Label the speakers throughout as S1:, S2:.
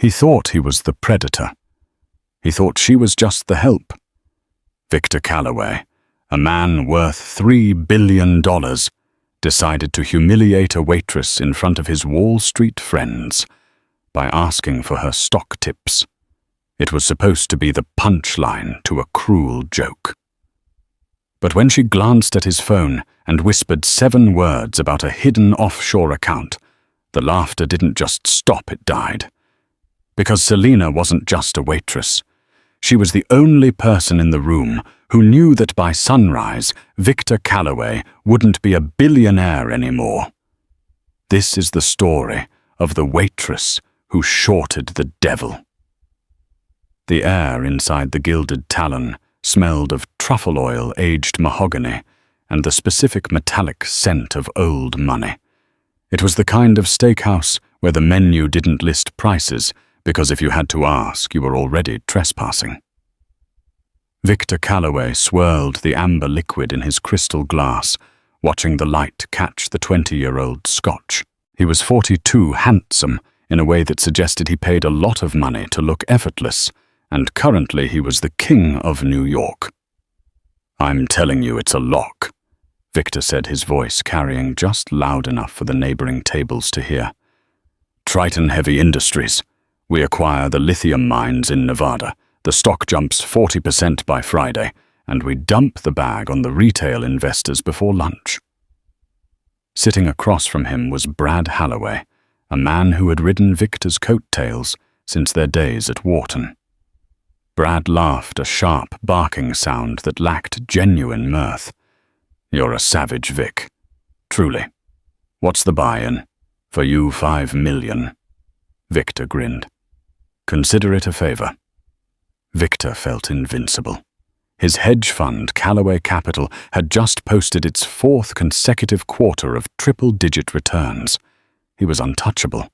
S1: He thought he was the predator. He thought she was just the help. Victor Calloway, a man worth $3 billion, decided to humiliate a waitress in front of his Wall Street friends by asking for her stock tips. It was supposed to be the punchline to a cruel joke. But when she glanced at his phone and whispered 7 words about a hidden offshore account, the laughter didn't just stop, it died. Because Selena wasn't just a waitress. She was the only person in the room who knew that by sunrise, Victor Calloway wouldn't be a billionaire anymore. This is the story of the waitress who shorted the devil. The air inside the Gilded Talon smelled of truffle oil aged mahogany and the specific metallic scent of old money. It was the kind of steakhouse where the menu didn't list prices, because if you had to ask, you were already trespassing. Victor Calloway swirled the amber liquid in his crystal glass, watching the light catch the 20-year-old Scotch. He was 42, handsome, in a way that suggested he paid a lot of money to look effortless, and currently he was the king of New York. "I'm telling you it's a lock," Victor said, his voice carrying just loud enough for the neighboring tables to hear. "Triton Heavy Industries. We acquire the lithium mines in Nevada. The stock jumps 40% by Friday, and we dump the bag on the retail investors before lunch." Sitting across from him was Brad Halloway, a man who had ridden Victor's coattails since their days at Wharton. Brad laughed, a sharp, barking sound that lacked genuine mirth. "You're a savage, Vic. Truly. What's the buy-in? For you, $5 million. Victor grinned. "Consider it a favor." Victor felt invincible. His hedge fund, Calloway Capital, had just posted its 4th consecutive quarter of triple-digit returns. He was untouchable.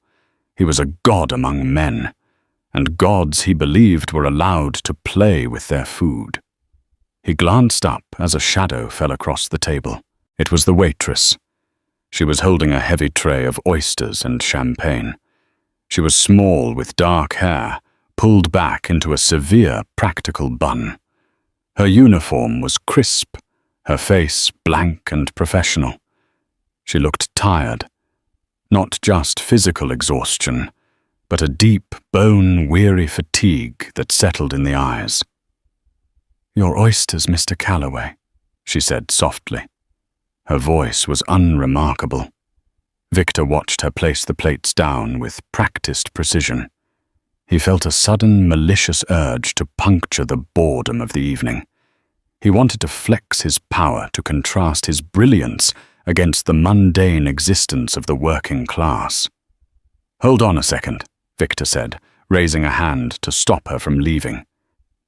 S1: He was a god among men, and gods he believed were allowed to play with their food. He glanced up as a shadow fell across the table. It was the waitress. She was holding a heavy tray of oysters and champagne. She was small, with dark hair, pulled back into a severe, practical bun. Her uniform was crisp, her face blank and professional. She looked tired. Not just physical exhaustion, but a deep, bone-weary fatigue that settled in the eyes. "Your oysters, Mr. Calloway," she said softly. Her voice was unremarkable. Victor watched her place the plates down with practiced precision. He felt a sudden, malicious urge to puncture the boredom of the evening. He wanted to flex his power to contrast his brilliance against the mundane existence of the working class. "Hold on a second," Victor said, raising a hand to stop her from leaving.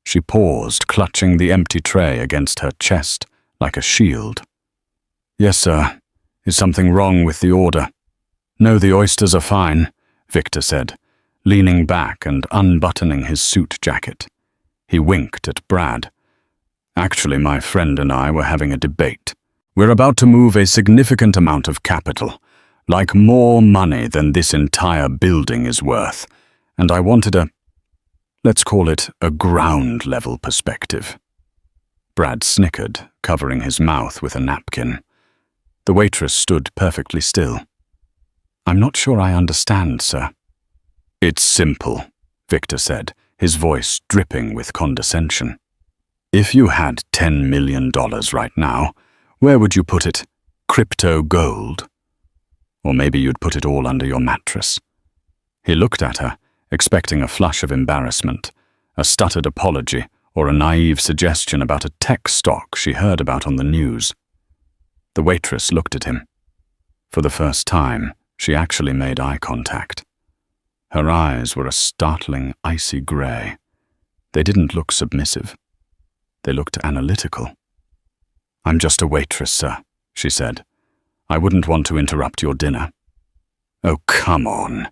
S1: She paused, clutching the empty tray against her chest like a shield. "Yes, sir. Is something wrong with the order?" "No, the oysters are fine," Victor said, leaning back and unbuttoning his suit jacket. He winked at Brad. "Actually, my friend and I were having a debate. We're about to move a significant amount of capital, like more money than this entire building is worth, and I wanted let's call it a ground-level perspective." Brad snickered, covering his mouth with a napkin. The waitress stood perfectly still. "I'm not sure I understand, sir." "It's simple," Victor said, his voice dripping with condescension. "If you had $10 million right now, where would you put it? Crypto gold? Or maybe you'd put it all under your mattress." He looked at her, expecting a flush of embarrassment, a stuttered apology, or a naive suggestion about a tech stock she heard about on the news. The waitress looked at him. For the first time, she actually made eye contact. Her eyes were a startling icy gray. They didn't look submissive. They looked analytical. "I'm just a waitress, sir," she said. "I wouldn't want to interrupt your dinner." "Oh, come on,"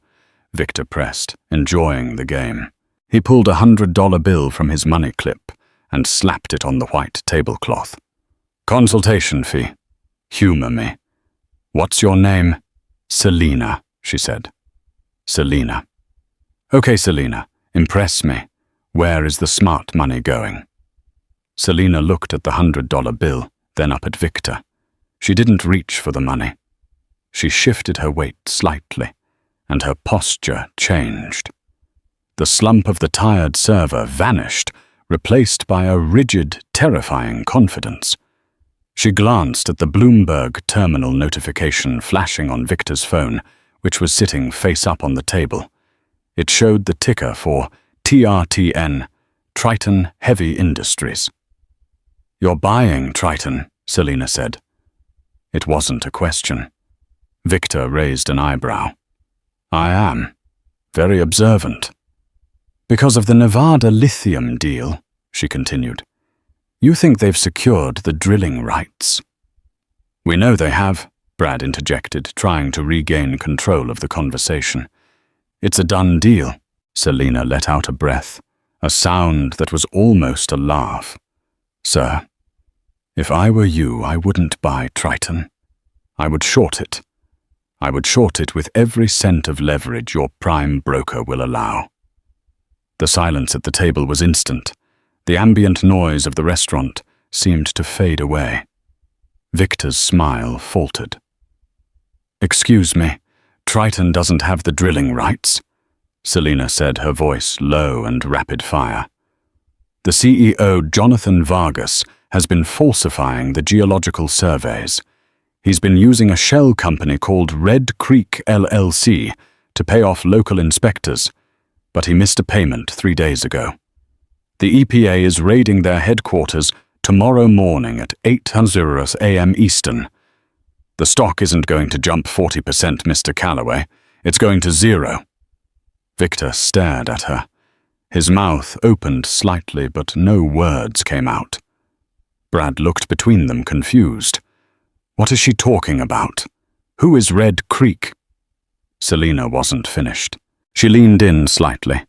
S1: Victor pressed, enjoying the game. He pulled a $100 bill from his money clip and slapped it on the white tablecloth. "Consultation fee. Humor me." "What's your name?" "Selena," she said. "Selena." Okay, Selina, impress me. Where is the smart money going? Selina looked at the $100 bill, then up at Victor. She didn't reach for the money. She shifted her weight slightly, and her posture changed. The slump of the tired server vanished, replaced by a rigid, terrifying confidence. She glanced at the Bloomberg terminal notification flashing on Victor's phone, which was sitting face up on the table. It showed the ticker for TRTN, Triton Heavy Industries. "You're buying Triton," Selina said. It wasn't a question. Victor raised an eyebrow. "I am. Very observant." "Because of the Nevada lithium deal," she continued. "You think they've secured the drilling rights." "We know they have," Brad interjected, trying to regain control of the conversation. "It's a done deal." Selina let out a breath, a sound that was almost a laugh. "Sir, if I were you, I wouldn't buy Triton. I would short it. I would short it with every cent of leverage your prime broker will allow." The silence at the table was instant. The ambient noise of the restaurant seemed to fade away. Victor's smile faltered. "Excuse me, Triton doesn't have the drilling rights," Selina said, her voice low and rapid fire. "The CEO, Jonathan Vargas, has been falsifying the geological surveys. He's been using a shell company called Red Creek LLC to pay off local inspectors, but he missed a payment 3 days ago. The EPA is raiding their headquarters tomorrow morning at 8:00 a.m. Eastern. The stock isn't going to jump 40%, Mr. Calloway. It's going to 0. Victor stared at her. His mouth opened slightly, but no words came out. Brad looked between them, confused. What is she talking about? Who is Red Creek? Selina wasn't finished. She leaned in slightly,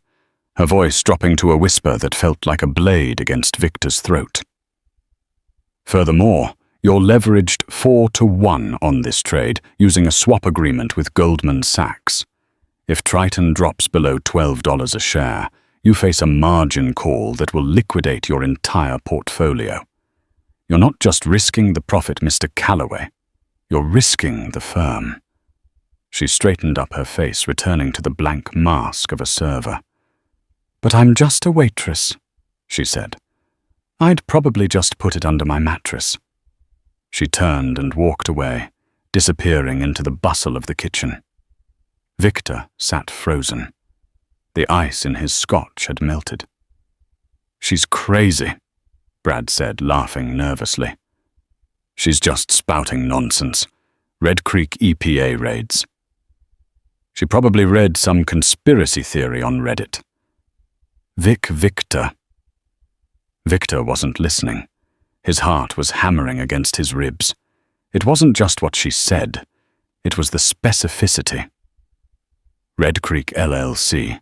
S1: her voice dropping to a whisper that felt like a blade against Victor's throat. "Furthermore, you're leveraged 4-to-1 on this trade using a swap agreement with Goldman Sachs. If Triton drops below $12 a share, you face a margin call that will liquidate your entire portfolio. You're not just risking the profit, Mr. Calloway. You're risking the firm." She straightened up her face, returning to the blank mask of a server. "But I'm just a waitress," she said. "I'd probably just put it under my mattress." She turned and walked away, disappearing into the bustle of the kitchen. Victor sat frozen. The ice in his scotch had melted. "She's crazy," Brad said, laughing nervously. "She's just spouting nonsense. Red Creek EPA raids. She probably read some conspiracy theory on Reddit." Victor. Victor wasn't listening. His heart was hammering against his ribs. It wasn't just what she said. It was the specificity. Red Creek LLC.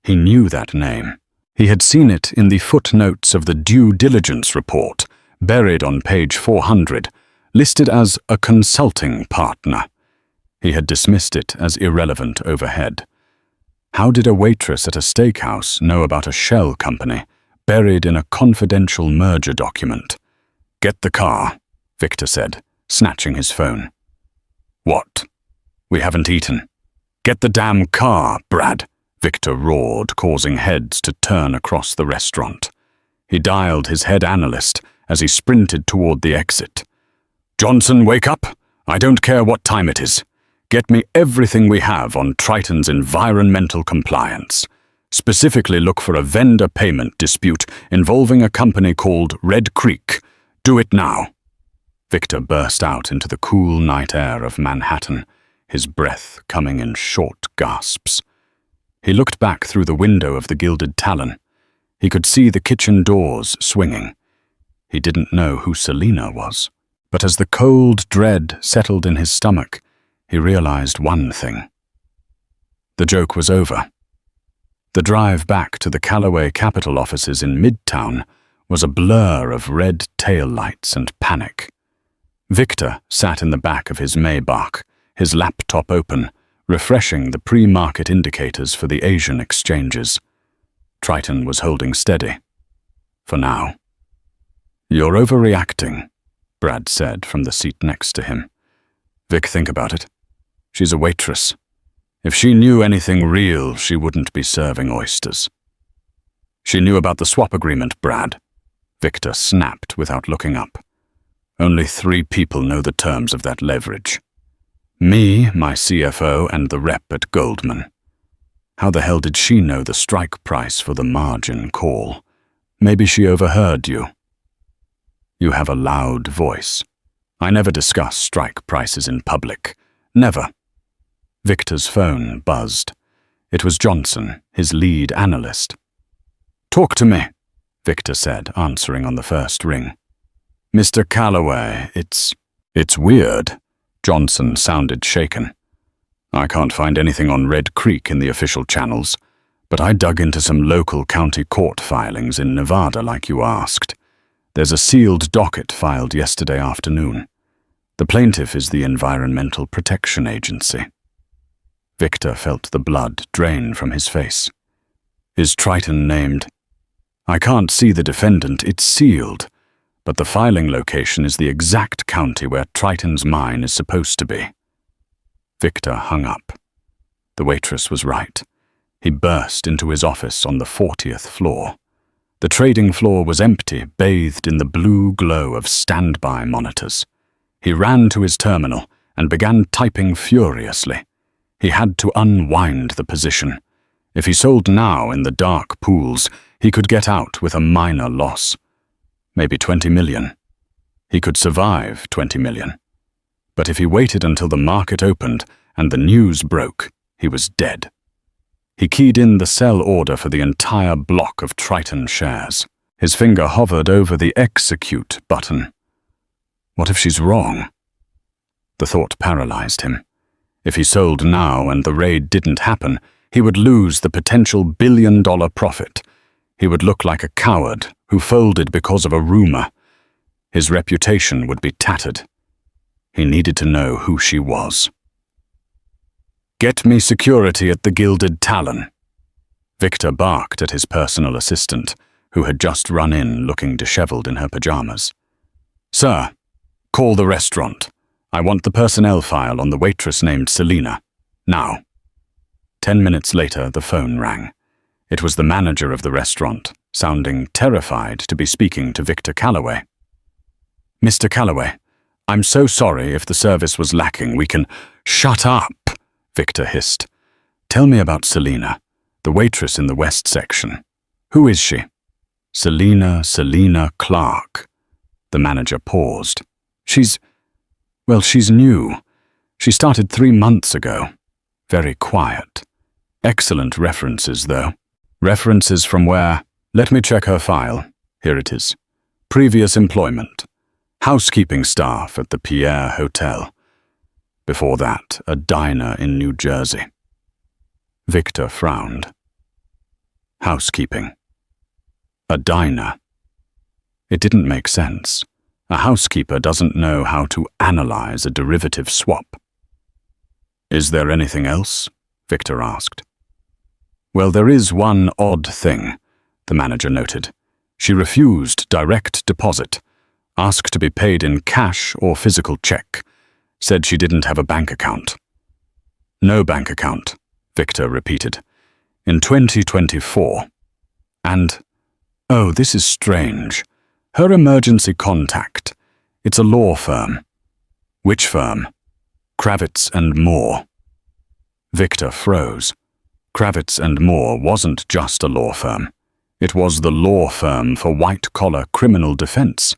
S1: He knew that name. He had seen it in the footnotes of the due diligence report, buried on page 400, listed as a consulting partner. He had dismissed it as irrelevant overhead. How did a waitress at a steakhouse know about a shell company buried in a confidential merger document? "Get the car," Victor said, snatching his phone. "What? We haven't eaten." "Get the damn car, Brad," Victor roared, causing heads to turn across the restaurant. He dialed his head analyst as he sprinted toward the exit. "Johnson, wake up! I don't care what time it is. Get me everything we have on Triton's environmental compliance. Specifically look for a vendor payment dispute involving a company called Red Creek. Do it now." Victor burst out into the cool night air of Manhattan, his breath coming in short gasps. He looked back through the window of the Gilded Talon. He could see the kitchen doors swinging. He didn't know who Selina was, but as the cold dread settled in his stomach, he realized one thing. The joke was over. The drive back to the Calloway Capital offices in Midtown was a blur of red taillights and panic. Victor sat in the back of his Maybach, his laptop open, refreshing the pre-market indicators for the Asian exchanges. Triton was holding steady. For now. "You're overreacting," Brad said from the seat next to him. "Vic, think about it. She's a waitress. If she knew anything real, she wouldn't be serving oysters." "She knew about the swap agreement, Brad," Victor snapped without looking up. "Only 3 people know the terms of that leverage. Me, my CFO, and the rep at Goldman. How the hell did she know the strike price for the margin call? Maybe she overheard you." "You have a loud voice. I never discuss strike prices in public. Never." Victor's phone buzzed. It was Johnson, his lead analyst. "Talk to me," Victor said, answering on the first ring. "Mr. Calloway, it's weird." Johnson sounded shaken. "I can't find anything on Red Creek in the official channels, but I dug into some local county court filings in Nevada like you asked. There's a sealed docket filed yesterday afternoon. The plaintiff is the Environmental Protection Agency." Victor felt the blood drain from his face. "Is Triton named?" "I can't see the defendant, it's sealed, but the filing location is the exact county where Triton's mine is supposed to be." Victor hung up. The waitress was right. He burst into his office on the 40th floor. The trading floor was empty, bathed in the blue glow of standby monitors. He ran to his terminal and began typing furiously. He had to unwind the position. If he sold now in the dark pools, he could get out with a minor loss. Maybe 20 million. He could survive 20 million. But if he waited until the market opened and the news broke, he was dead. He keyed in the sell order for the entire block of Triton shares. His finger hovered over the execute button. What if she's wrong? The thought paralyzed him. If he sold now and the raid didn't happen, he would lose the potential billion-dollar profit. He would look like a coward who folded because of a rumor. His reputation would be tattered. He needed to know who she was. "Get me security at the Gilded Talon." Victor barked at his personal assistant, who had just run in looking disheveled in her pajamas. "Sir, call the restaurant. I want the personnel file on the waitress named Selena. Now." 10 minutes later, the phone rang. It was the manager of the restaurant, sounding terrified to be speaking to Victor Calloway. "Mr. Calloway, I'm so sorry if the service was lacking. We can—" "Shut up," Victor hissed. "Tell me about Selena, the waitress in the west section. Who is she?" Selena Clark." The manager paused. She's new. She started 3 months ago. Very quiet. Excellent references, though. References from where? Let me check her file. Here it is. Previous employment. Housekeeping staff at the Pierre Hotel. Before that, a diner in New Jersey. Victor frowned. Housekeeping. A diner. It didn't make sense. A housekeeper doesn't know how to analyze a derivative swap. "Is there anything else?" Victor asked. "Well, there is one odd thing," the manager noted. "She refused direct deposit, asked to be paid in cash or physical check, said she didn't have a bank account." "No bank account," Victor repeated. "In 2024. And, oh, this is strange. Her emergency contact. It's a law firm." "Which firm?" "Kravitz and Moore." Victor froze. Kravitz and Moore wasn't just a law firm. It was the law firm for white-collar criminal defense.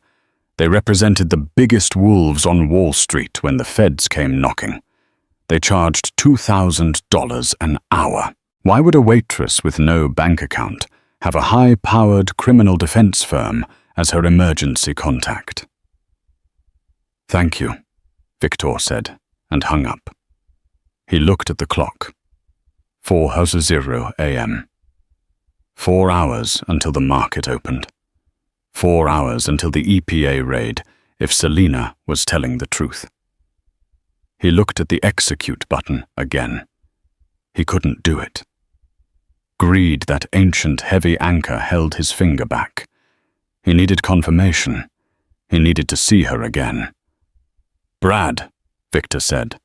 S1: They represented the biggest wolves on Wall Street when the feds came knocking. They charged $2,000 an hour. Why would a waitress with no bank account have a high-powered criminal defense firm as her emergency contact? "Thank you," Victor said, and hung up. He looked at the clock. 4:00 a.m. 4 hours until the market opened. 4 hours until the EPA raid, if Selena was telling the truth. He looked at the execute button again. He couldn't do it. Greed, that ancient heavy anchor, held his finger back. He needed confirmation. He needed to see her again. "Brad," Victor said,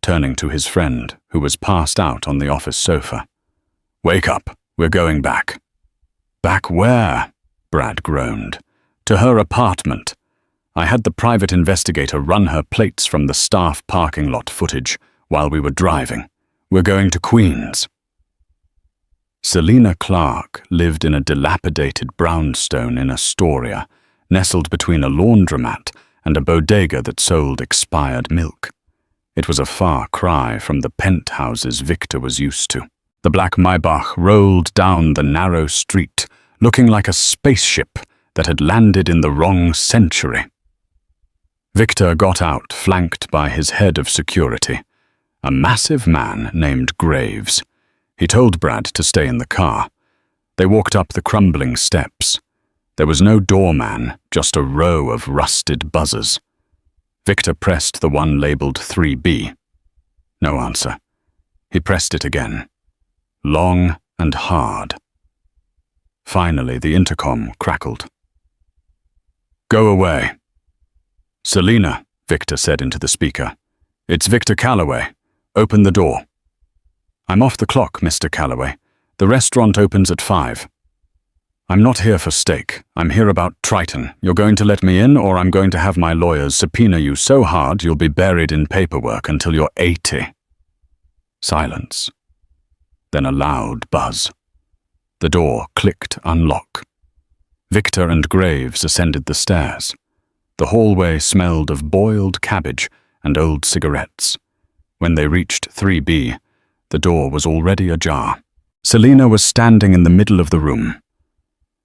S1: turning to his friend, who was passed out on the office sofa. "Wake up. We're going back." "Back where?" Brad groaned. "To her apartment. I had the private investigator run her plates from the staff parking lot footage while we were driving. We're going to Queens." Selina Clark lived in a dilapidated brownstone in Astoria, nestled between a laundromat and a bodega that sold expired milk. It was a far cry from the penthouses Victor was used to. The black Maybach rolled down the narrow street, looking like a spaceship that had landed in the wrong century. Victor got out, flanked by his head of security, a massive man named Graves. He told Brad to stay in the car. They walked up the crumbling steps. There was no doorman, just a row of rusted buzzers. Victor pressed the one labeled 3B. No answer. He pressed it again. Long and hard. Finally, the intercom crackled. "Go away." "Selina," Victor said into the speaker. "It's Victor Calloway. Open the door." "I'm off the clock, Mr. Calloway. The restaurant opens at 5. "I'm not here for steak. I'm here about Triton. You're going to let me in, or I'm going to have my lawyers subpoena you so hard you'll be buried in paperwork until you're 80. Silence. Then a loud buzz. The door clicked unlock. Victor and Graves ascended the stairs. The hallway smelled of boiled cabbage and old cigarettes. When they reached 3B, the door was already ajar. Selina was standing in the middle of the room.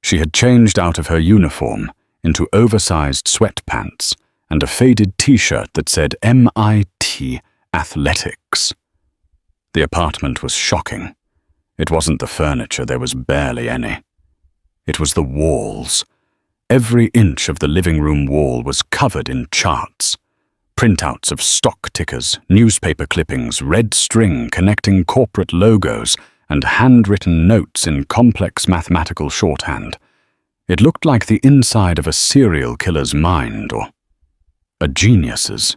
S1: She had changed out of her uniform into oversized sweatpants and a faded t-shirt that said MIT Athletics. The apartment was shocking. It wasn't the furniture, there was barely any. It was the walls. Every inch of the living room wall was covered in charts. Printouts of stock tickers, newspaper clippings, red string connecting corporate logos, and handwritten notes in complex mathematical shorthand. It looked like the inside of a serial killer's mind, or a genius's.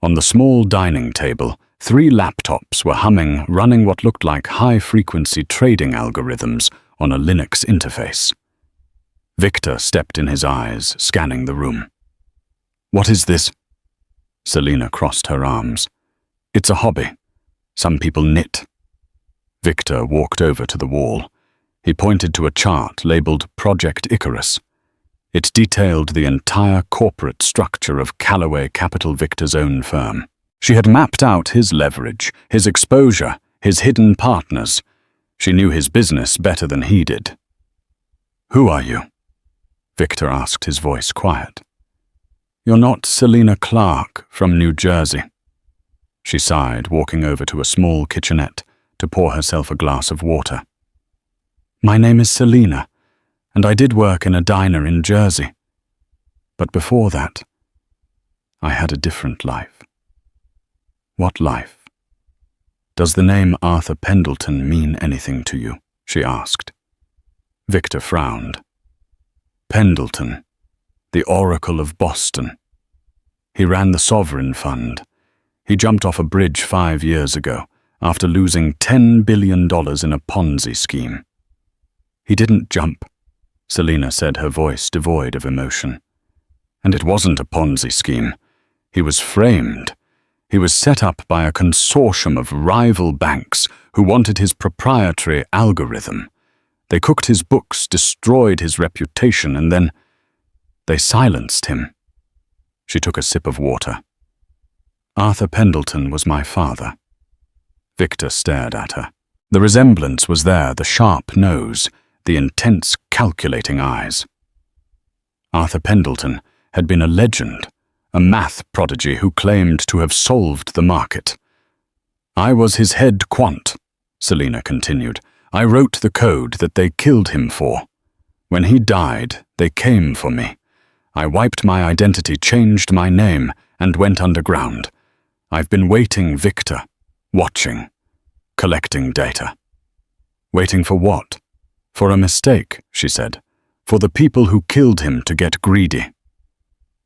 S1: On the small dining table, 3 laptops were humming, running what looked like high-frequency trading algorithms on a Linux interface. Victor stepped in his eyes, scanning the room. "What is this?" Selina crossed her arms. "It's a hobby. Some people knit." Victor walked over to the wall. He pointed to a chart labeled Project Icarus. It detailed the entire corporate structure of Calloway Capital Victor's own firm. She had mapped out his leverage, his exposure, his hidden partners. She knew his business better than he did. "Who are you?" Victor asked, his voice quiet. "You're not Selina Clark from New Jersey." She sighed, walking over to a small kitchenette to pour herself a glass of water. "My name is Selina, and I did work in a diner in Jersey. But before that, I had a different life." "What life? Does the name Arthur Pendleton mean anything to you?" she asked. Victor frowned. Pendleton, the Oracle of Boston. He ran the Sovereign Fund. He jumped off a bridge 5 years ago after losing $10 billion in a Ponzi scheme. "He didn't jump," Selina said, her voice devoid of emotion. "And it wasn't a Ponzi scheme. He was framed. He was set up by a consortium of rival banks who wanted his proprietary algorithm. They cooked his books, destroyed his reputation, and then they silenced him." She took a sip of water. "Arthur Pendleton was my father." Victor stared at her. The resemblance was there, the sharp nose, the intense, calculating eyes. Arthur Pendleton had been a legend, a math prodigy who claimed to have solved the market. "I was his head quant," Selina continued. "I wrote the code that they killed him for. When he died, they came for me. I wiped my identity, changed my name, and went underground. I've been waiting, Victor, watching. collecting data. Waiting for what? For a mistake, she said. For the people who killed him to get greedy.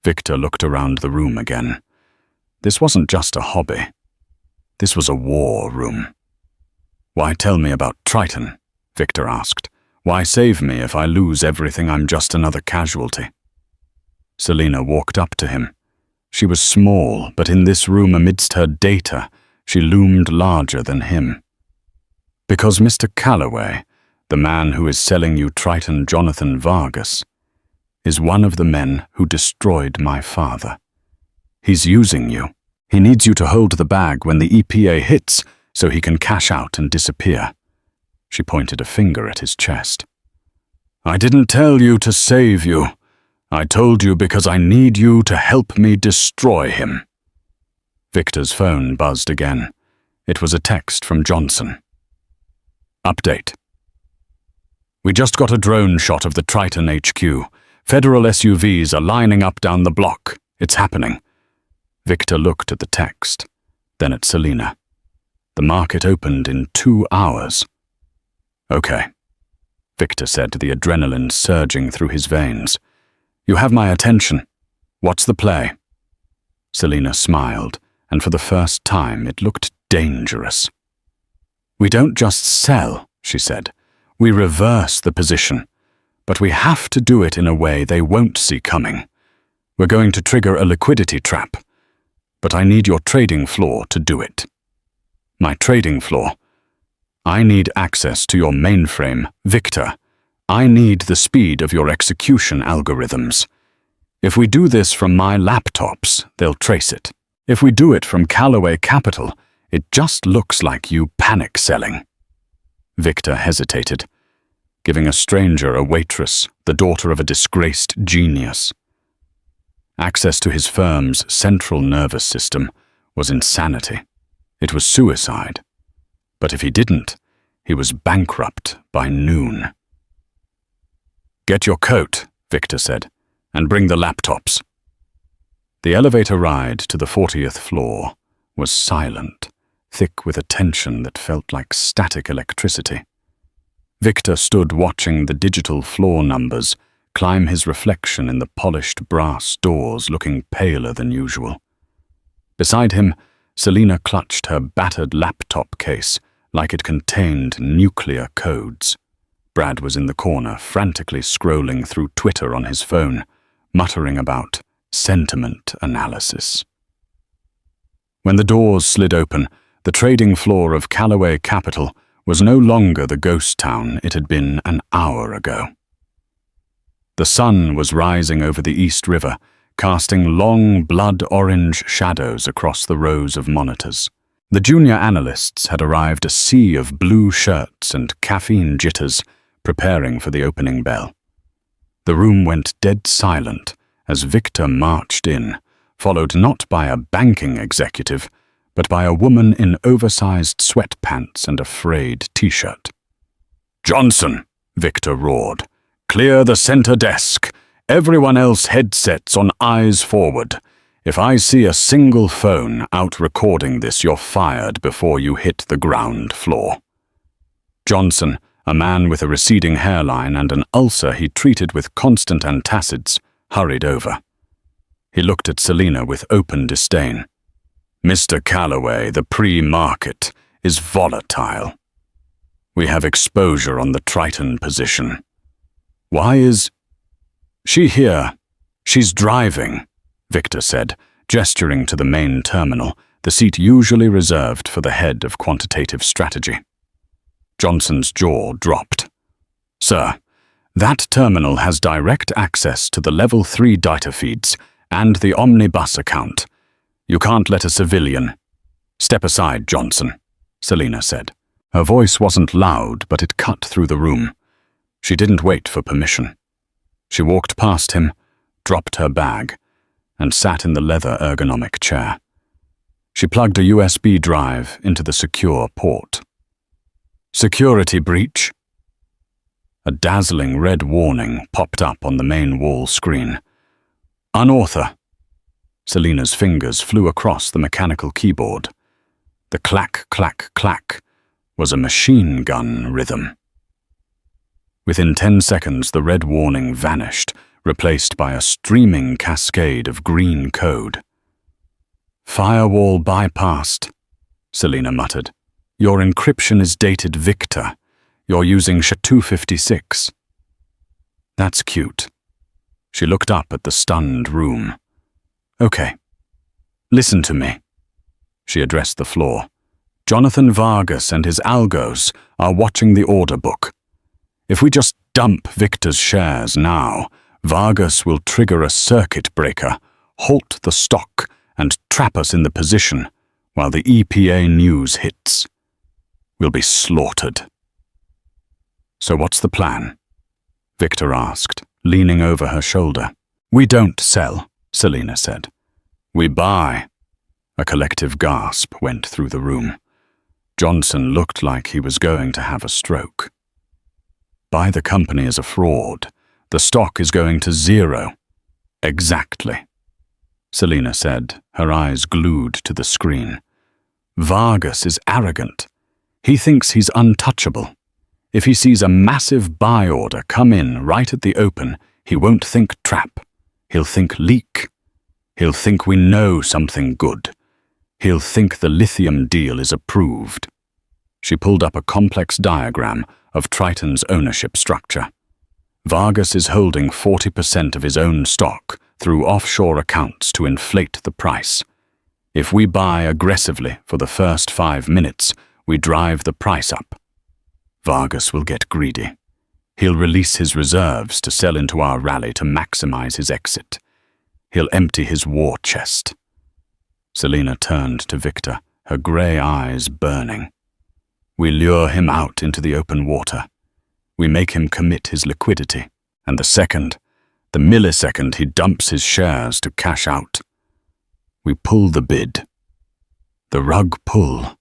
S1: Victor looked around the room again. This wasn't just a hobby. This was a war room. Why tell me about Triton? Victor asked. Why save me if I lose everything? I'm just another casualty. Selina walked up to him. She was small, but in this room amidst her data, she loomed larger than him. Because Mr. Calloway, the man who is selling you Triton, Jonathan Vargas, is one of the men who destroyed my father. He's using you. He needs you to hold the bag when the EPA hits so he can cash out and disappear. She pointed a finger at his chest. I didn't tell you to save you. I told you because I need you to help me destroy him. Victor's phone buzzed again. It was a text from Johnson. Update. We just got a drone shot of the Triton HQ. Federal SUVs are lining up down the block. It's happening. Victor looked at the text, then at Selina. The market opened in 2 hours. Okay, Victor said, the adrenaline surging through his veins. You have my attention. What's the play? Selina smiled, and for the first time it looked dangerous. We don't just sell, she said. We reverse the position. But we have to do it in a way they won't see coming. We're going to trigger a liquidity trap. But I need your trading floor to do it. My trading floor? I need access to your mainframe, Victor. I need the speed of your execution algorithms. If we do this from my laptops, they'll trace it. If we do it from Calloway Capital, it just looks like you panic selling. Victor hesitated, giving a stranger a waitress, the daughter of a disgraced genius. Access to his firm's central nervous system was insanity. It was suicide. But if he didn't, he was bankrupt by noon. Get your coat, Victor said, and bring the laptops. The elevator ride to the 40th floor was silent, thick with a tension that felt like static electricity. Victor stood watching the digital floor numbers climb his reflection in the polished brass doors, looking paler than usual. Beside him, Selina clutched her battered laptop case like it contained nuclear codes. Brad was in the corner, frantically scrolling through Twitter on his phone, muttering about sentiment analysis. When the doors slid open, the trading floor of Calloway Capital was no longer the ghost town it had been an hour ago. The sun was rising over the East River, casting long blood-orange shadows across the rows of monitors. The junior analysts had arrived, a sea of blue shirts and caffeine jitters, preparing for the opening bell. The room went dead silent as Victor marched in, followed not by a banking executive, but by a woman in oversized sweatpants and a frayed t-shirt. "Johnson," Victor roared. "Clear the center desk. Everyone else headsets on eyes forward. If I see a single phone out recording this, you're fired before you hit the ground floor." Johnson, a man with a receding hairline and an ulcer he treated with constant antacids, hurried over. He looked at Selina with open disdain. "Mr. Calloway, the pre-market, is volatile. We have exposure on the Triton position. Why is she here? She's driving," Victor said, gesturing to the main terminal, the seat usually reserved for the head of quantitative strategy. Johnson's jaw dropped. "Sir, that terminal has direct access to the Level 3 data feeds and the omnibus account. You can't let a civilian—" "Step aside, Johnson," Selina said. Her voice wasn't loud, but it cut through the room. She didn't wait for permission. She walked past him, dropped her bag, and sat in the leather ergonomic chair. She plugged a USB drive into the secure port. "Security breach." A dazzling red warning popped up on the main wall screen. "Unauthor." Selina's fingers flew across the mechanical keyboard. The clack, clack, clack was a machine gun rhythm. Within 10 seconds, the red warning vanished, replaced by a streaming cascade of green code. "Firewall bypassed," Selina muttered. "Your encryption is dated Victor. You're using SHA-256. "That's cute." She looked up at the stunned room. "Okay. Listen to me." She addressed the floor. "Jonathan Vargas and his algos are watching the order book. If we just dump Victor's shares now, Vargas will trigger a circuit breaker, halt the stock, and trap us in the position while the EPA news hits. We'll be slaughtered." "So what's the plan?" Victor asked, leaning over her shoulder. "We don't sell," Selina said. "We buy." A collective gasp went through the room. Johnson looked like he was going to have a stroke. "Buy the company as a fraud. The stock is going to zero." "Exactly," Selina said, her eyes glued to the screen. "Vargas is arrogant. He thinks he's untouchable. If he sees a massive buy order come in right at the open, he won't think trap. He'll think leak. He'll think we know something good. He'll think the lithium deal is approved." She pulled up a complex diagram of Triton's ownership structure. Vargas is holding 40% of his own stock through offshore accounts to inflate the price. If we buy aggressively for the first 5 minutes, we drive the price up. Vargas will get greedy. He'll release his reserves to sell into our rally to maximize his exit. He'll empty his war chest. Selina turned to Victor, her grey eyes burning. "We lure him out into the open water. We make him commit his liquidity, and the millisecond he dumps his shares to cash out, we pull the bid." "The rug pull,"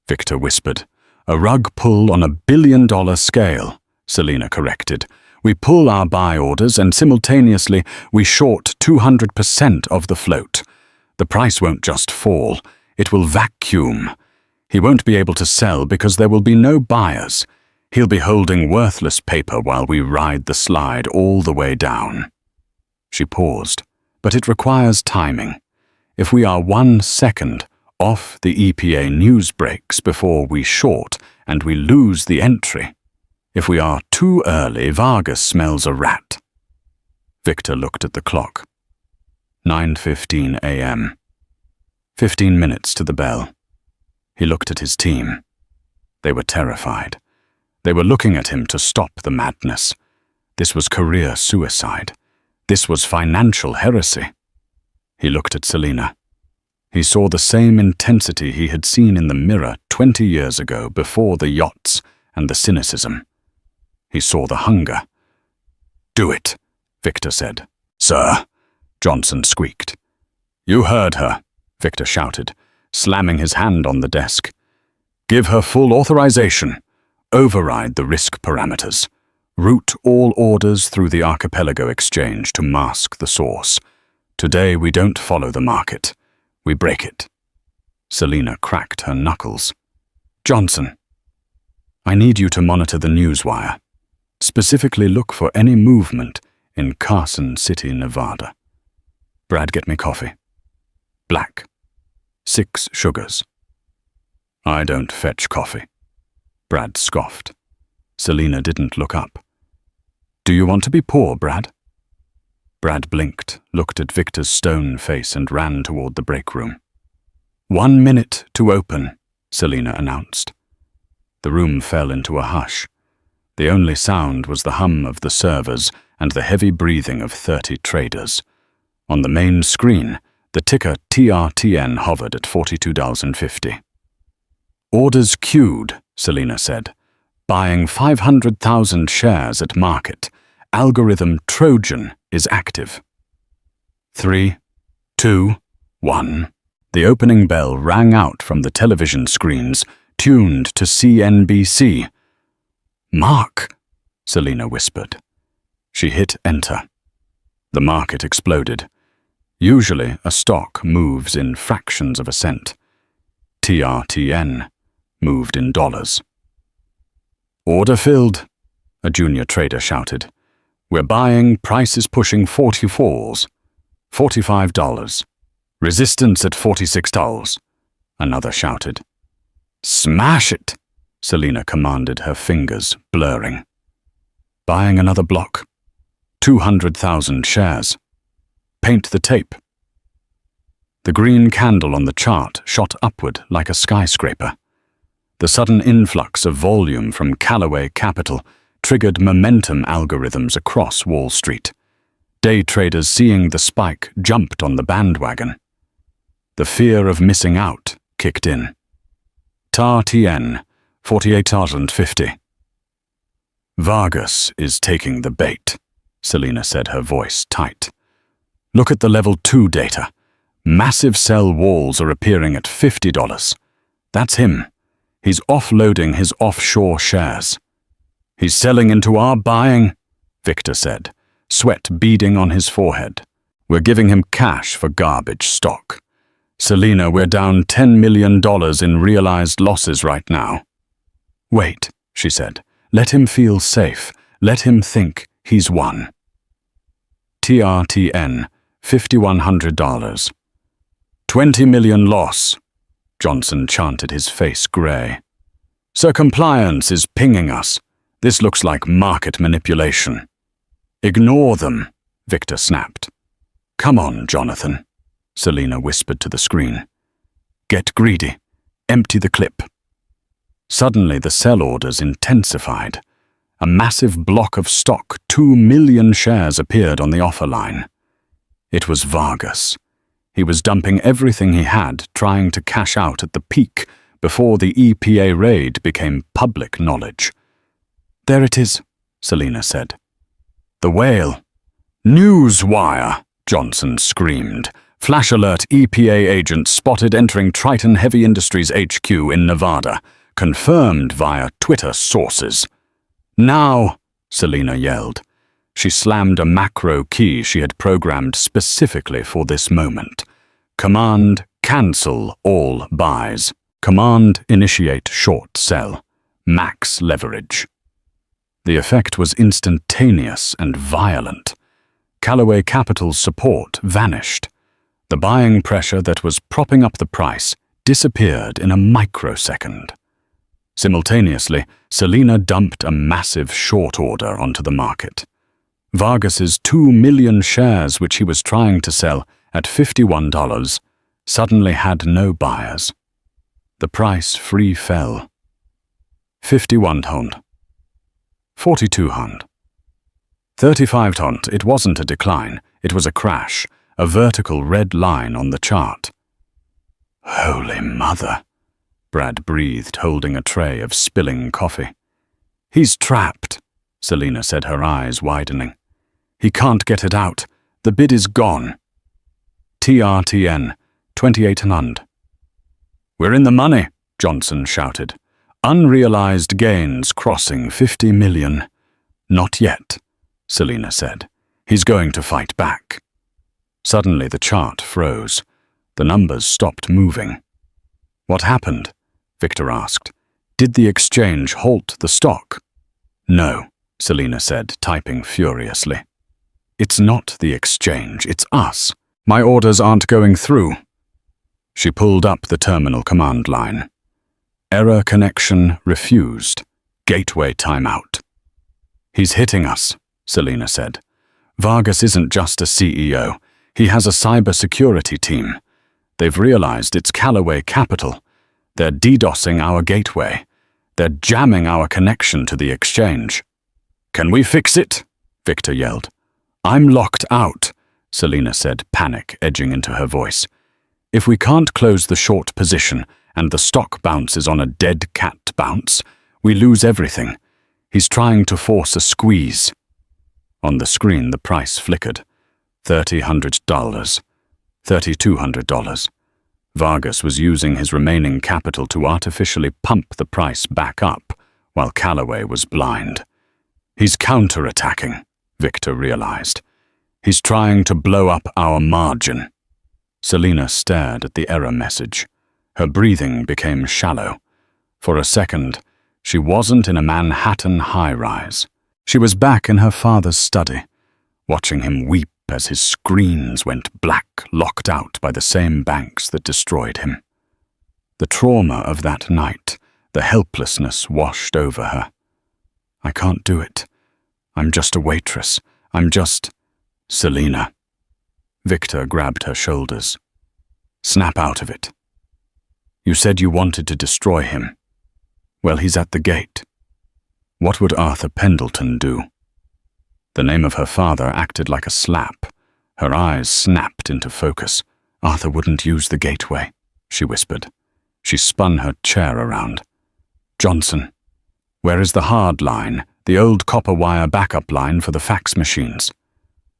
S1: Victor whispered. "A rug pull on $1 billion scale," Selina corrected. "We pull our buy orders and simultaneously we short 200% of the float. The price won't just fall, it will vacuum. He won't be able to sell because there will be no buyers. He'll be holding worthless paper while we ride the slide all the way down." She paused, "But it requires timing. If we are 1 second off the EPA news breaks before we short and we lose the entry. If we are too early, Vargas smells a rat." Victor looked at the clock. 9:15 a.m. 15 minutes to the bell. He looked at his team. They were terrified. They were looking at him to stop the madness. This was career suicide. This was financial heresy. He looked at Selina. He saw the same intensity he had seen in the mirror 20 years ago before the yachts and the cynicism. He saw the hunger. "Do it," Victor said. "Sir," Johnson squeaked. "You heard her," Victor shouted, slamming his hand on the desk. "Give her full authorization. Override the risk parameters. Route all orders through the Archipelago Exchange to mask the source. Today we don't follow the market. We break it." Selina cracked her knuckles. "Johnson, I need you to monitor the newswire. Specifically look for any movement in Carson City, Nevada. Brad, get me coffee. Black. 6 sugars." "I don't fetch coffee," Brad scoffed. Selina didn't look up. "Do you want to be poor, Brad?" Brad blinked, looked at Victor's stone face and ran toward the break room. 1 minute to open," Selina announced. The room fell into a hush. The only sound was the hum of the servers and the heavy breathing of 30 traders. On the main screen, the ticker TRTN hovered at $42.50. "Orders queued," Selina said. "Buying 500,000 shares at market. Algorithm Trojan is active." 3, 2, 1. The opening bell rang out from the television screens, tuned to CNBC. "Mark," Selina whispered. She hit enter. The market exploded. Usually, a stock moves in fractions of a cent. TRTN moved in dollars. Order filled, a junior trader shouted. We're buying, price is pushing 44s. $45. Resistance at $46, another shouted. Smash it, Selina commanded, her fingers blurring. Buying another block. 200,000 shares. Paint the tape. The green candle on the chart shot upward like a skyscraper. The sudden influx of volume from Callaway Capital triggered momentum algorithms across Wall Street. Day traders seeing the spike jumped on the bandwagon. The fear of missing out kicked in. TAR-TN, 48,050. Vargas is taking the bait, Selina said, her voice tight. Look at the level 2 data. Massive sell walls are appearing at $50. That's him. He's offloading his offshore shares. He's selling into our buying, Victor said, sweat beading on his forehead. We're giving him cash for garbage stock. Selina, we're down $10 million in realized losses right now. Wait, she said. Let him feel safe. Let him think he's won. TRTN, $5,100. 20 million loss, Johnson chanted, his face grey. Sir Compliance is pinging us. This looks like market manipulation. Ignore them, Victor snapped. Come on, Jonathan, Selina whispered to the screen. Get greedy. Empty the clip. Suddenly the sell orders intensified. A massive block of stock, 2 million shares, appeared on the offer line. It was Vargas. He was dumping everything he had, trying to cash out at the peak before the EPA raid became public knowledge. There it is, Selina said. The whale. Newswire, Johnson screamed. Flash alert, EPA agents spotted entering Triton Heavy Industries HQ in Nevada. Confirmed via Twitter sources. Now, Selina yelled. She slammed a macro key she had programmed specifically for this moment. Command cancel all buys. Command initiate short sell. Max leverage. The effect was instantaneous and violent. Callaway Capital's support vanished. The buying pressure that was propping up the price disappeared in a microsecond. Simultaneously, Selina dumped a massive short order onto the market. Vargas's 2 million shares, which he was trying to sell at $51, suddenly had no buyers. The price free fell. 51 hond. 42 hond. 35 hond. It wasn't a decline, it was a crash, a vertical red line on the chart. Holy mother, Brad breathed, holding a tray of spilling coffee. He's trapped, Selina said, her eyes widening. He can't get it out. The bid is gone. TRTN, 28 hund. We're in the money, Johnson shouted. Unrealized gains crossing 50 million. Not yet, Selina said. He's going to fight back. Suddenly the chart froze. The numbers stopped moving. What happened? Victor asked. Did the exchange halt the stock? No, Selina said, typing furiously. It's not the exchange, it's us. My orders aren't going through. She pulled up the terminal command line. Error connection refused. Gateway timeout. He's hitting us, Selina said. Vargas isn't just a CEO. He has a cybersecurity team. They've realized it's Callaway Capital. They're DDoSing our gateway. They're jamming our connection to the exchange. Can we fix it? Victor yelled. I'm locked out, Selina said, panic edging into her voice. If we can't close the short position and the stock bounces on a dead cat bounce, we lose everything. He's trying to force a squeeze. On the screen, the price flickered. $3,000. $3,200. Vargas was using his remaining capital to artificially pump the price back up, while Callaway was blind. He's counterattacking, Victor realized. He's trying to blow up our margin. Selina stared at the error message. Her breathing became shallow. For a second, She wasn't in a Manhattan high-rise. She was back in her father's study, watching him weep as his screens went black, locked out by the same banks that destroyed him. The trauma of that night, the helplessness washed over her. I can't do it. I'm just a waitress. I'm just... Selina. Victor grabbed her shoulders. Snap out of it. You said you wanted to destroy him. Well, he's at the gate. What would Arthur Pendleton do? The name of her father acted like a slap. Her eyes snapped into focus. Arthur wouldn't use the gateway, she whispered. She spun her chair around. Johnson, where is the hard line, the old copper wire backup line for the fax machines?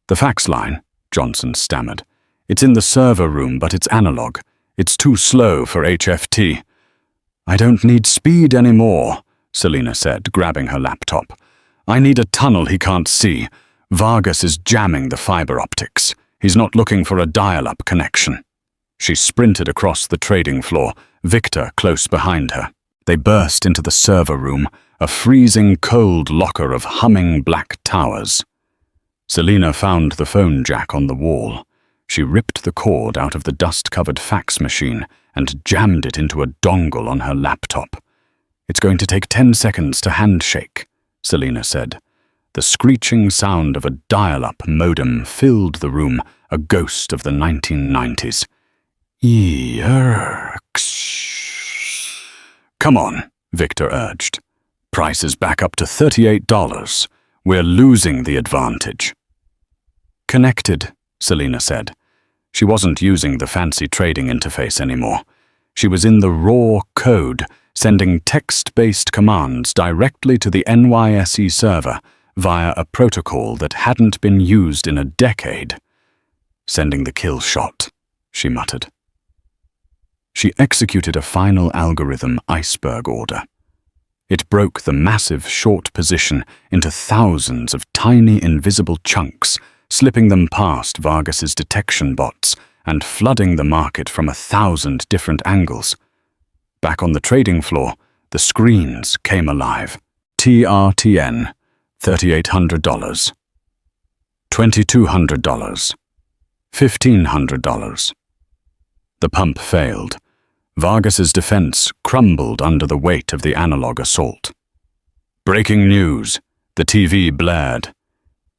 S1: The fax line, Johnson stammered. It's in the server room, but it's analog. It's too slow for HFT. I don't need speed anymore, Selina said, grabbing her laptop. I need a tunnel he can't see. Vargas is jamming the fiber optics. He's not looking for a dial-up connection. She sprinted across the trading floor, Victor close behind her. They burst into the server room, a freezing cold locker of humming black towers. Selina found the phone jack on the wall. She ripped the cord out of the dust-covered fax machine and jammed it into a dongle on her laptop. It's going to take 10 seconds to handshake, Selina said. The screeching sound of a dial-up modem filled the room, a ghost of the 1990s. Come on, Victor urged. Price is back up to $38. We're losing the advantage. Connected, Selina said. She wasn't using the fancy trading interface anymore. She was in the raw code, sending text-based commands directly to the NYSE server via a protocol that hadn't been used in a decade. Sending the kill shot, she muttered. She executed a final algorithm iceberg order. It broke the massive short position into thousands of tiny invisible chunks, slipping them past Vargas's detection bots and flooding the market from 1,000 different angles. Back on the trading floor, the screens came alive. TRTN, $3,800. $2,200. $1,500. The pump failed. Vargas's defense crumbled under the weight of the analog assault. Breaking news, the TV blared.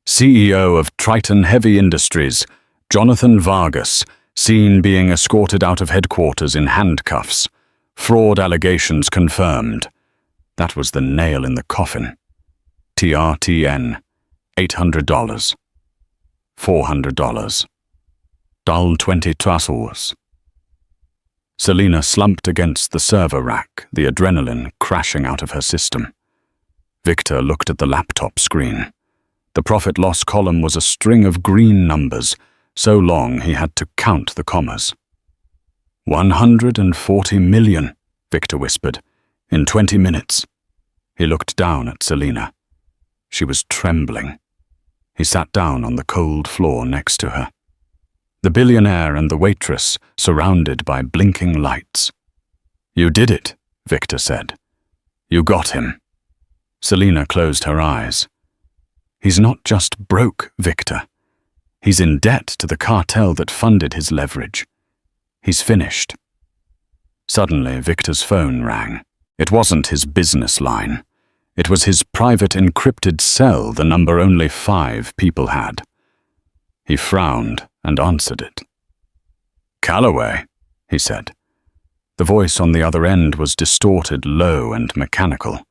S1: CEO of Triton Heavy Industries, Jonathan Vargas, seen being escorted out of headquarters in handcuffs. Fraud allegations confirmed. That was the nail in the coffin. TRTN, $800. $400. Dull 20 tassels. Selina slumped against the server rack, the adrenaline crashing out of her system. Victor looked at the laptop screen. The profit-loss column was a string of green numbers, so long he had to count the commas. 140 million, Victor whispered, in 20 minutes. He looked down at Selina. She was trembling. He sat down on the cold floor next to her. The billionaire and the waitress surrounded by blinking lights. You did it, Victor said. You got him. Selina closed her eyes. He's not just broke, Victor. He's in debt to the cartel that funded his leverage. He's finished. Suddenly, Victor's phone rang. It wasn't his business line. It was his private encrypted cell, the number only 5 people had. He frowned and answered it. Calloway, he said. The voice on the other end was distorted, low and mechanical.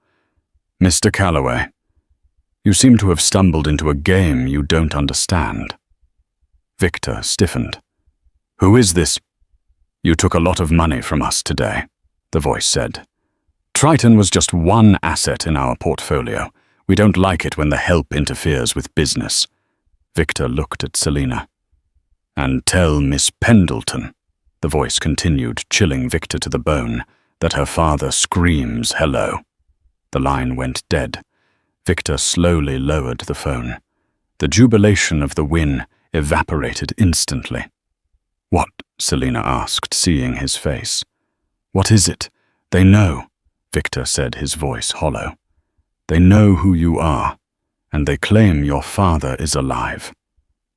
S1: Mr. Calloway, you seem to have stumbled into a game you don't understand. Victor stiffened. Who is this? You took a lot of money from us today, the voice said. Triton was just one asset in our portfolio. We don't like it when the help interferes with business. Victor looked at Selina. And tell Miss Pendleton, the voice continued, chilling Victor to the bone, that her father screams hello. The line went dead. Victor slowly lowered the phone. The jubilation of the win evaporated instantly. What? Selina asked, seeing his face. What is it? They know. Victor said, his voice hollow. "They know who you are, and they claim your father is alive."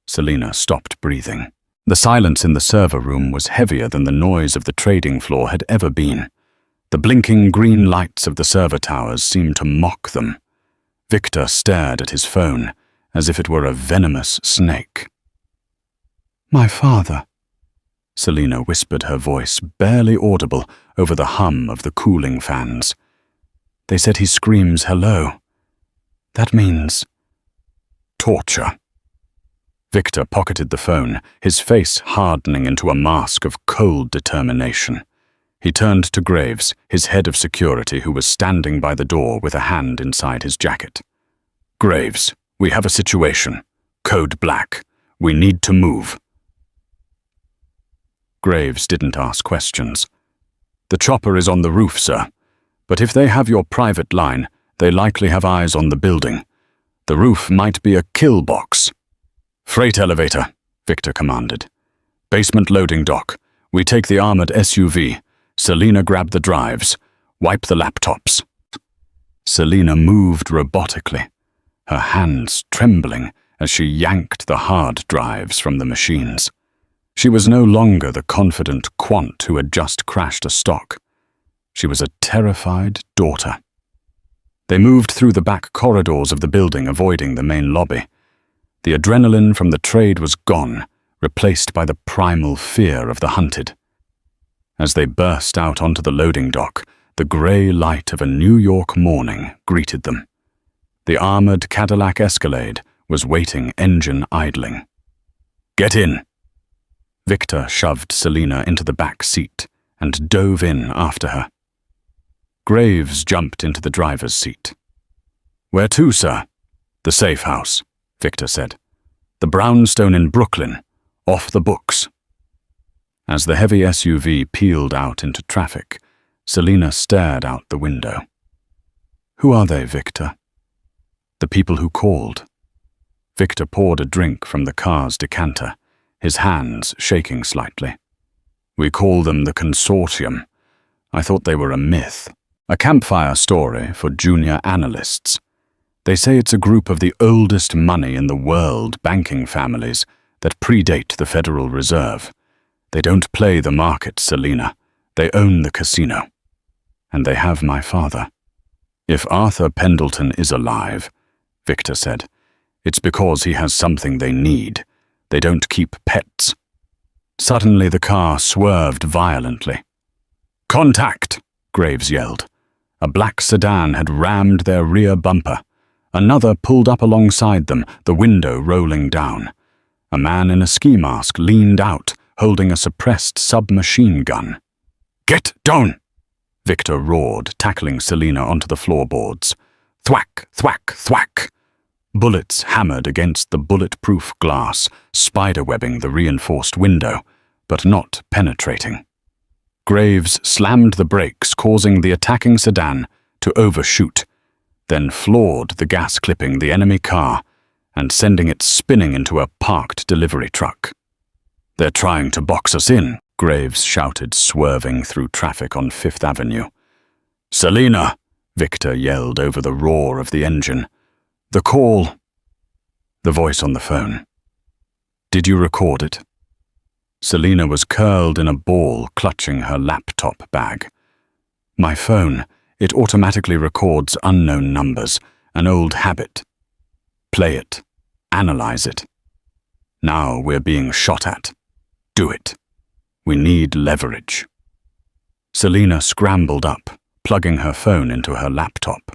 S1: Selina stopped breathing. The silence in the server room was heavier than the noise of the trading floor had ever been. The blinking green lights of the server towers seemed to mock them. Victor stared at his phone, as if it were a venomous snake. "My father," Selina whispered, her voice barely audible over the hum of the cooling fans. "They said he screams hello. That means torture." Victor pocketed the phone, his face hardening into a mask of cold determination. He turned to Graves, his head of security, who was standing by the door with a hand inside his jacket. "Graves, we have a situation. Code Black. We need to move." Graves didn't ask questions. "The chopper is on the roof, sir. But if they have your private line, they likely have eyes on the building. The roof might be a kill box." "Freight elevator," Victor commanded. "Basement loading dock. We take the armored SUV. Selina, grab the drives. Wipe the laptops." Selina moved robotically, her hands trembling as she yanked the hard drives from the machines. She was no longer the confident quant who had just crashed a stock. She was a terrified daughter. They moved through the back corridors of the building, avoiding the main lobby. The adrenaline from the trade was gone, replaced by the primal fear of the hunted. As they burst out onto the loading dock, the grey light of a New York morning greeted them. The armored Cadillac Escalade was waiting, engine idling. "Get in!" Victor shoved Selina into the back seat and dove in after her. Graves jumped into the driver's seat. "Where to, sir?" "The safe house," Victor said. "The brownstone in Brooklyn, off the books." As the heavy SUV peeled out into traffic, Selina stared out the window. "Who are they, Victor?" "The people who called." Victor poured a drink from the car's decanter, his hands shaking slightly. "We call them the Consortium. I thought they were a myth. A campfire story for junior analysts. They say it's a group of the oldest money in the world banking families that predate the Federal Reserve. They don't play the market, Selina. They own the casino. And they have my father." "If Arthur Pendleton is alive," Victor said, "it's because he has something they need. They don't keep pets." Suddenly the car swerved violently. "Contact!" Graves yelled. A black sedan had rammed their rear bumper. Another pulled up alongside them, the window rolling down. A man in a ski mask leaned out, holding a suppressed submachine gun. "Get down!" Victor roared, tackling Selina onto the floorboards. Thwack, thwack, thwack. Bullets hammered against the bulletproof glass, spiderwebbing the reinforced window, but not penetrating. Graves slammed the brakes, causing the attacking sedan to overshoot, then floored the gas clipping the enemy car and sending it spinning into a parked delivery truck. "They're trying to box us in," Graves shouted, swerving through traffic on Fifth Avenue. "Selina!" Victor yelled over the roar of the engine. "The call." The voice on the phone. "Did you record it?" Selina was curled in a ball, clutching her laptop bag. "My phone, it automatically records unknown numbers, an old habit. Play it. Analyze it. Now we're being shot at. Do it. We need leverage." Selina scrambled up, plugging her phone into her laptop.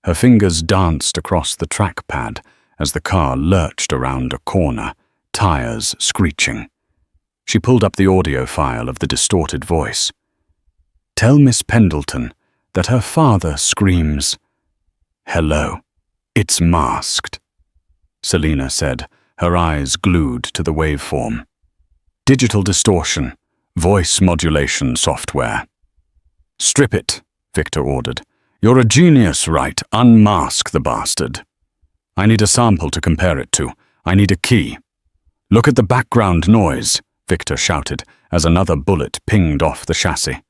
S1: Her fingers danced across the trackpad as the car lurched around a corner, tires screeching. She pulled up the audio file of the distorted voice. "Tell Miss Pendleton that her father screams, 'Hello, it's masked,'" Selina said, her eyes glued to the waveform. "Digital distortion, voice modulation software." "Strip it," Victor ordered. "You're a genius, right? Unmask the bastard." "I need a sample to compare it to. I need a key." "Look at the background noise," Victor shouted as another bullet pinged off the chassis.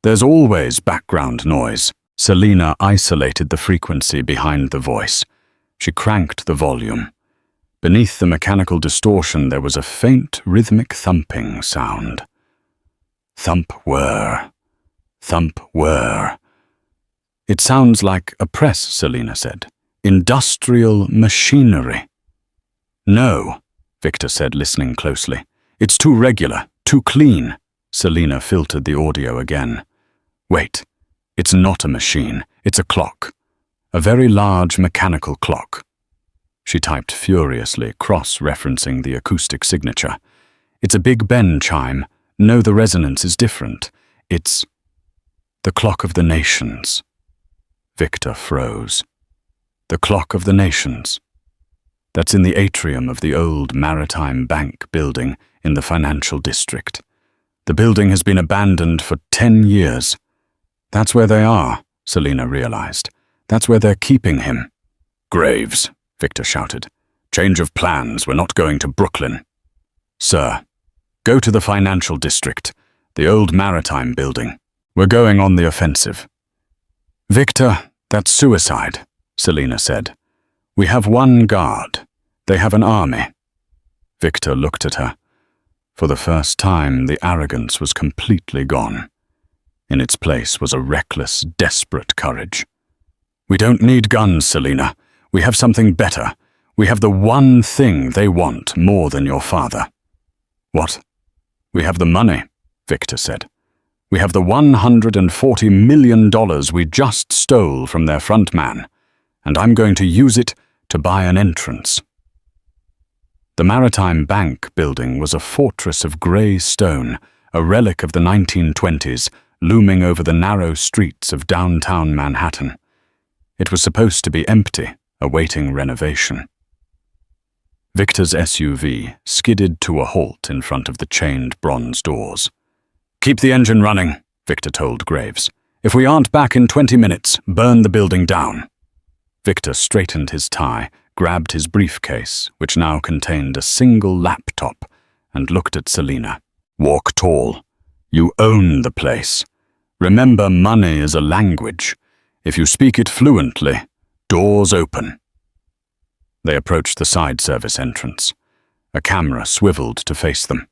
S1: There's always background noise. Selina isolated the frequency behind the voice. She cranked the volume. Beneath the mechanical distortion there was a faint, rhythmic thumping sound. Thump-whir. Thump-whir. It sounds like a press, Selina said. Industrial machinery. No, Victor said, listening closely. It's too regular, too clean. Selina filtered the audio again. Wait, it's not a machine, it's a clock. A very large mechanical clock. She typed furiously, cross-referencing the acoustic signature. It's a Big Ben chime. No, the resonance is different. It's the clock of the nations. Victor froze. The clock of the nations. That's in the atrium of the old Maritime Bank building in the financial district. The building has been abandoned for 10 years. That's where they are, Selina realized. That's where they're keeping him. Graves, Victor shouted. Change of plans, we're not going to Brooklyn. Sir, go to the financial district, the old Maritime building. We're going on the offensive. Victor, that's suicide, Selina said. We have one guard. They have an army. Victor looked at her. For the first time, the arrogance was completely gone. In its place was a reckless, desperate courage. We don't need guns, Selina. We have something better. We have the one thing they want more than your father. What? We have the money, Victor said. We have the $140 million we just stole from their front man, and I'm going to use it to buy an entrance. The Maritime Bank building was a fortress of grey stone, a relic of the 1920s, looming over the narrow streets of downtown Manhattan. It was supposed to be empty, awaiting renovation. Victor's SUV skidded to a halt in front of the chained bronze doors. Keep the engine running, Victor told Graves. If we aren't back in 20 minutes, burn the building down. Victor straightened his tie, grabbed his briefcase, which now contained a single laptop, and looked at Selina. Walk tall. You own the place. Remember, money is a language. If you speak it fluently, doors open. They approached the side service entrance. A camera swiveled to face them.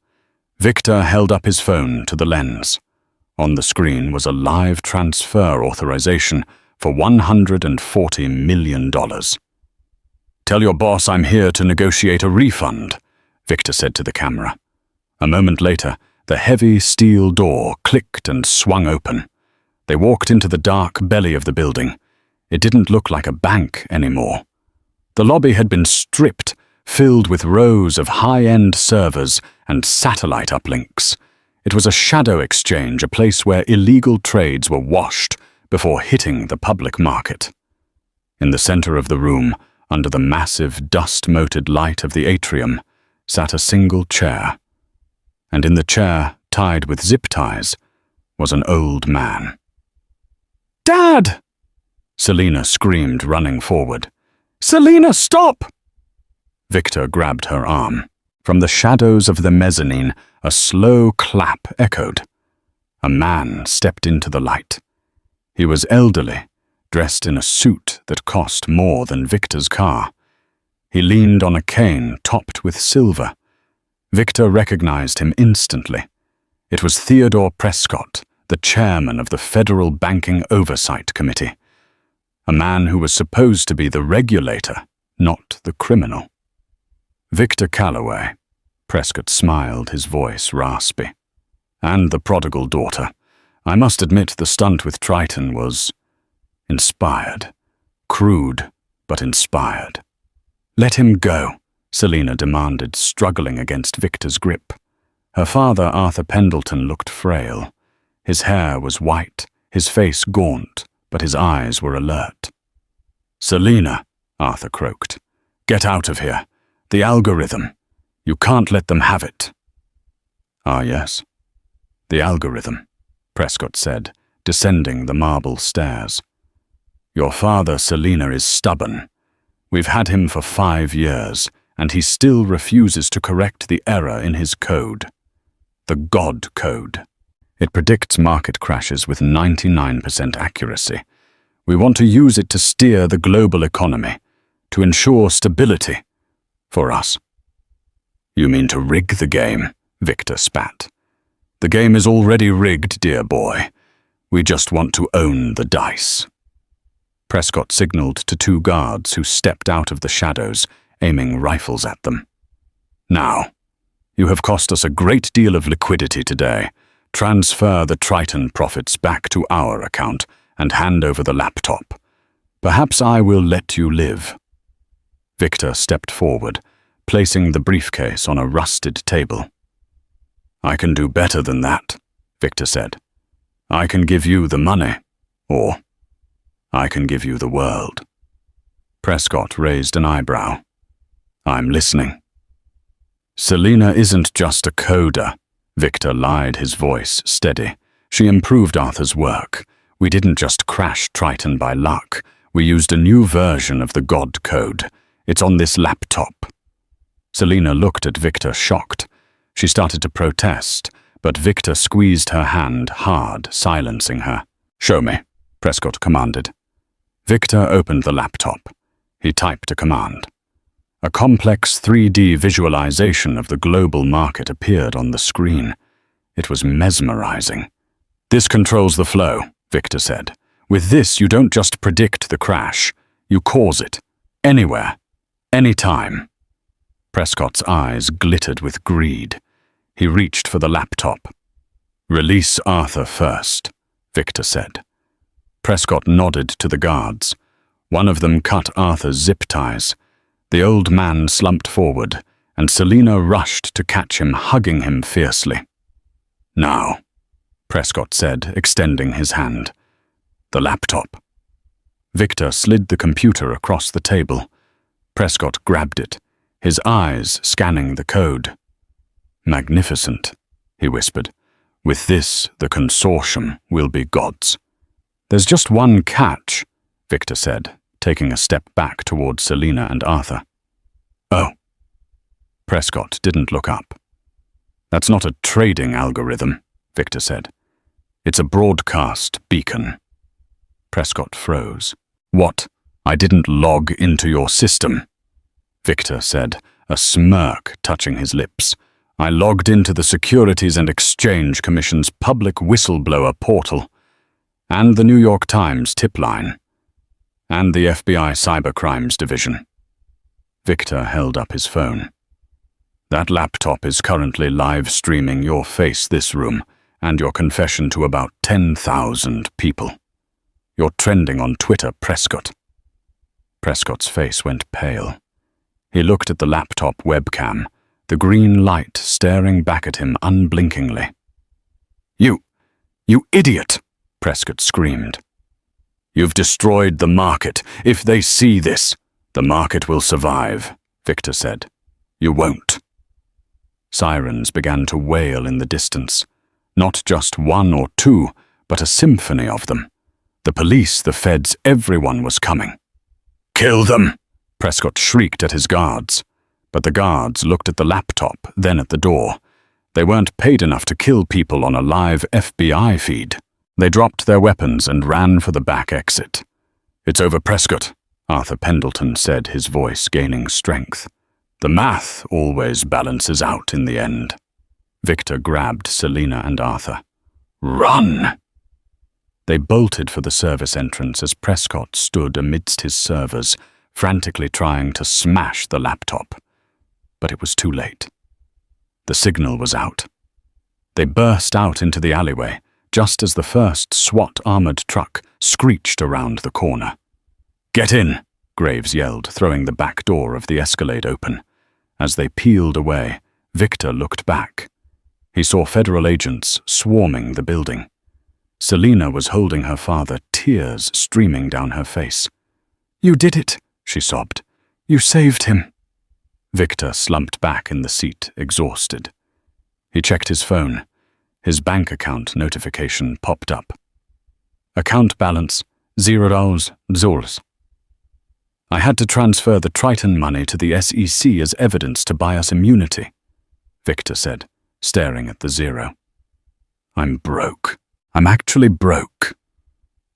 S1: Victor held up his phone to the lens. On the screen was a live transfer authorization for $140 million. Tell your boss I'm here to negotiate a refund, Victor said to the camera. A moment later, the heavy steel door clicked and swung open. They walked into the dark belly of the building. It didn't look like a bank anymore. The lobby had been stripped, filled with rows of high-end servers and satellite uplinks. It was a shadow exchange, a place where illegal trades were washed before hitting the public market. In the center of the room, under the massive dust-moted light of the atrium, sat a single chair. And in the chair, tied with zip ties, was an old man. "Dad!" Selina screamed, running forward. "Selina, stop!" Victor grabbed her arm. From the shadows of the mezzanine, a slow clap echoed. A man stepped into the light. He was elderly, dressed in a suit that cost more than Victor's car. He leaned on a cane topped with silver. Victor recognized him instantly. It was Theodore Prescott, the chairman of the Federal Banking Oversight Committee. A man who was supposed to be the regulator, not the criminal. Victor Calloway. Prescott smiled, his voice raspy. And the prodigal daughter. I must admit the stunt with Triton was inspired. Crude, but inspired. Let him go, Selina demanded, struggling against Victor's grip. Her father, Arthur Pendleton, looked frail. His hair was white, his face gaunt, but his eyes were alert. Selina, Arthur croaked. Get out of here. The algorithm. You can't let them have it. Ah, yes. The algorithm, Prescott said, descending the marble stairs. Your father, Selina, is stubborn. We've had him for 5 years, and he still refuses to correct the error in his code. The God Code. It predicts market crashes with 99% accuracy. We want to use it to steer the global economy, to ensure stability for us." "You mean to rig the game?" Victor spat. "The game is already rigged, dear boy. We just want to own the dice." Prescott signaled to two guards who stepped out of the shadows, aiming rifles at them. "Now, you have cost us a great deal of liquidity today. Transfer the Triton profits back to our account and hand over the laptop. Perhaps I will let you live." Victor stepped forward, placing the briefcase on a rusted table. "I can do better than that," Victor said. "I can give you the money, or I can give you the world." Prescott raised an eyebrow. "I'm listening." "Selina isn't just a coder," Victor lied, his voice steady. "She improved Arthur's work. We didn't just crash Triton by luck. We used a new version of the God code. It's on this laptop." Selina looked at Victor, shocked. She started to protest, but Victor squeezed her hand hard, silencing her. "Show me," Prescott commanded. Victor opened the laptop. He typed a command. A complex 3D visualization of the global market appeared on the screen. It was mesmerizing. "This controls the flow," Victor said. "With this, you don't just predict the crash. You cause it. Anywhere. Anytime." Prescott's eyes glittered with greed. He reached for the laptop. "Release Arthur first," Victor said. Prescott nodded to the guards. One of them cut Arthur's zip ties. The old man slumped forward, and Selina rushed to catch him, hugging him fiercely. "Now," Prescott said, extending his hand. "The laptop." Victor slid the computer across the table. Prescott grabbed it, his eyes scanning the code. "Magnificent," he whispered. "With this, the consortium will be gods." "There's just one catch," Victor said, taking a step back toward Selina and Arthur. "Oh." Prescott didn't look up. "That's not a trading algorithm," Victor said. "It's a broadcast beacon." Prescott froze. "What? I didn't log into your system," Victor said, a smirk touching his lips. "I logged into the Securities and Exchange Commission's public whistleblower portal, and the New York Times tip line, and the FBI Cybercrimes Division." Victor held up his phone. "That laptop is currently live streaming your face, this room, and your confession to about 10,000 people. You're trending on Twitter, Prescott." Prescott's face went pale. He looked at the laptop webcam, the green light staring back at him unblinkingly. You idiot!" Prescott screamed. "You've destroyed the market. If they see this, the market will survive," Victor said. "You won't." Sirens began to wail in the distance. Not just one or two, but a symphony of them. The police, the feds, everyone was coming. "Kill them!" Prescott shrieked at his guards. But the guards looked at the laptop, then at the door. They weren't paid enough to kill people on a live FBI feed. They dropped their weapons and ran for the back exit. "It's over, Prescott," Arthur Pendleton said, his voice gaining strength. "The math always balances out in the end." Victor grabbed Selina and Arthur. "Run!" They bolted for the service entrance as Prescott stood amidst his servers, frantically trying to smash the laptop. But it was too late. The signal was out. They burst out into the alleyway, just as the first SWAT-armored truck screeched around the corner. "Get in!" Graves yelled, throwing the back door of the Escalade open. As they peeled away, Victor looked back. He saw federal agents swarming the building. Selina was holding her father, tears streaming down her face. "You did it," she sobbed. "You saved him." Victor slumped back in the seat, exhausted. He checked his phone. His bank account notification popped up. "Account balance, $0. I had to transfer the Triton money to the SEC as evidence to buy us immunity," Victor said, staring at the zero. I'm broke. I'm actually broke.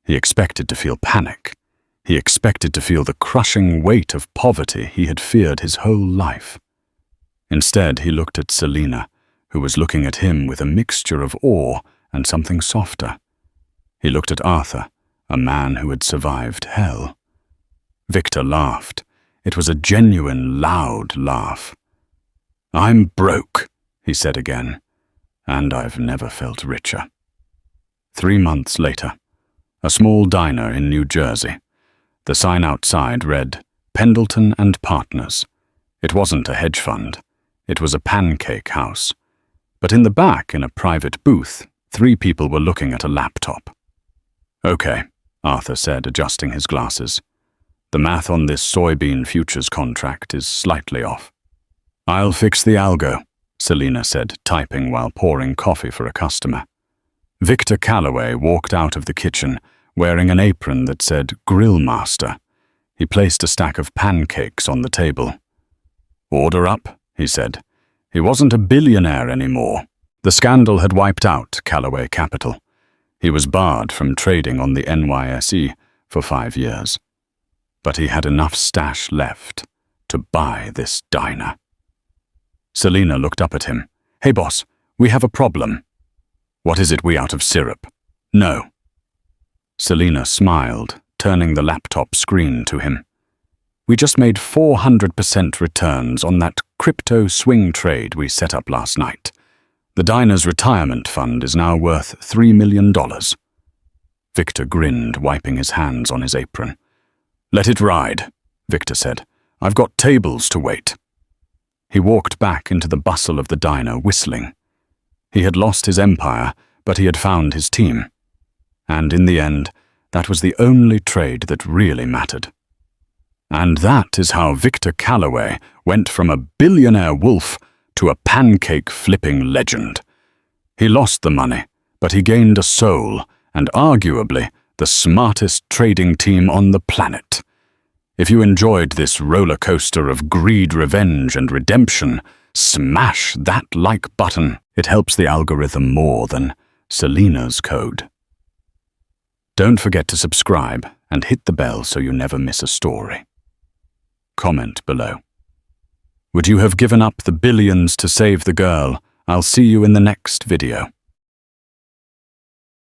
S1: He expected to feel panic. He expected to feel the crushing weight of poverty he had feared his whole life. Instead, he looked at Selina, who was looking at him with a mixture of awe and something softer. He looked at Arthur, a man who had survived hell. Victor laughed. It was a genuine, loud laugh. I'm broke, he said again, and I've never felt richer. 3 months later, a small diner in New Jersey. The sign outside read, Pendleton and Partners. It wasn't a hedge fund. It was a pancake house. But in the back, in a private booth, 3 people were looking at a laptop. Okay, Arthur said, adjusting his glasses. The math on this soybean futures contract is slightly off. I'll fix the algo, Selina said, typing while pouring coffee for a customer. Victor Calloway walked out of the kitchen, wearing an apron that said Grill Master. He placed a stack of pancakes on the table. Order up, he said. He wasn't a billionaire anymore. The scandal had wiped out Calloway Capital. He was barred from trading on the NYSE for 5 years. But he had enough stash left to buy this diner. Selina looked up at him. Hey boss, we have a problem. What is it, we out of syrup? No. Selina smiled, turning the laptop screen to him. We just made 400% returns on that crypto swing trade we set up last night. The diner's retirement fund is now worth $3 million. Victor grinned, wiping his hands on his apron. Let it ride, Victor said. I've got tables to wait. He walked back into the bustle of the diner, whistling. He had lost his empire, but he had found his team. And in the end, that was the only trade that really mattered. And that is how Victor Calloway went from a billionaire wolf to a pancake-flipping legend. He lost the money, but he gained a soul, and arguably the smartest trading team on the planet. If you enjoyed this roller coaster of greed, revenge, and redemption, smash that like button. It helps the algorithm more than Selina's code. Don't forget to subscribe and hit the bell so you never miss a story. Comment below. Would you have given up the billions to save the girl? I'll see you in the next video.